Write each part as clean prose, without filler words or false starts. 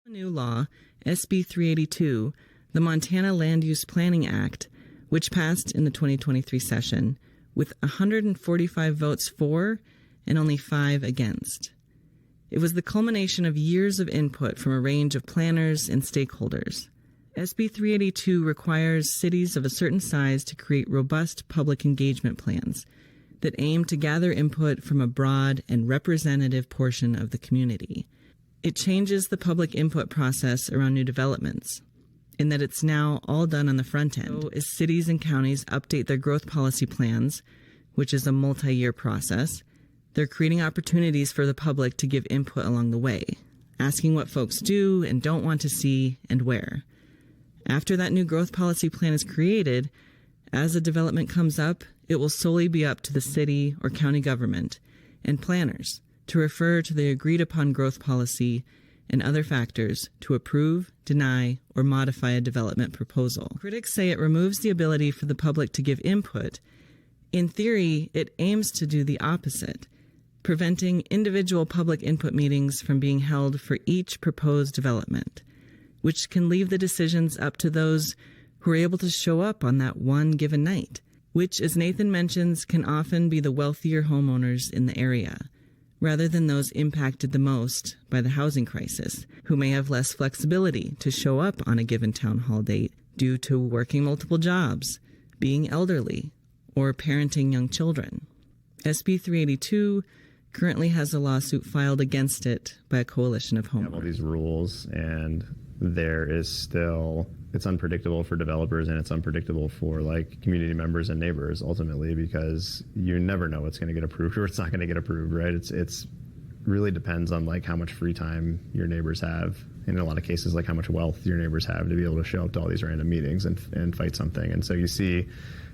New law, SB382, the Montana Land Use Planning Act, which passed in the 2023 session with 145 votes for and only 5 against. It was the culmination of years of input from a range of planners and stakeholders. SB 382 requires cities of a certain size to create robust public engagement plans that aim to gather input from a broad and representative portion of the community. It changes the public input process around new developments, in that it's now all done on the front end. So as cities and counties update their growth policy plans, which is a multi-year process, they're creating opportunities for the public to give input along the way, asking what folks do and don't want to see and where. After that new growth policy plan is created, as a development comes up, it will solely be up to the city or county government and planners to refer to the agreed-upon growth policy and other factors to approve, deny, or modify a development proposal. Critics say it removes the ability for the public to give input. In theory, it aims to do the opposite, preventing individual public input meetings from being held for each proposed development, which can leave the decisions up to those who are able to show up on that one given night, which, as Nathan mentions, can often be the wealthier homeowners in the area, rather than those impacted the most by the housing crisis, who may have less flexibility to show up on a given town hall date due to working multiple jobs, being elderly, or parenting young children. SB 382 currently has a lawsuit filed against it by a coalition of homeowners. We have all these rules, and there is still, it's unpredictable for developers, and it's unpredictable for like community members and neighbors ultimately, because you never know what's going to get approved or it's not going to get approved, right? It's really depends on like how much free time your neighbors have, and in a lot of cases like how much wealth your neighbors have to be able to show up to all these random meetings and fight something. And so you see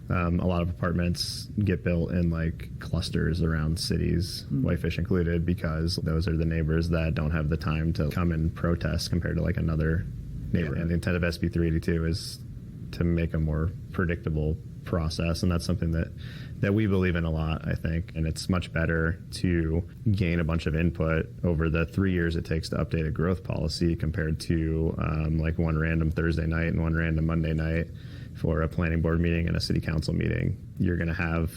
a lot of apartments get built in like clusters around cities, Whitefish included, because those are the neighbors that don't have the time to come and protest compared to like another neighbor. And the intent of SB 382 is to make a more predictable process, and that's something that we believe in a lot, I think. And it's much better to gain a bunch of input over the 3 years it takes to update a growth policy compared to like one random Thursday night and one random Monday night for a planning board meeting and a city council meeting. You're going to have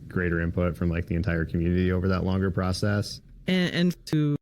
greater input from like the entire community over that longer process. And to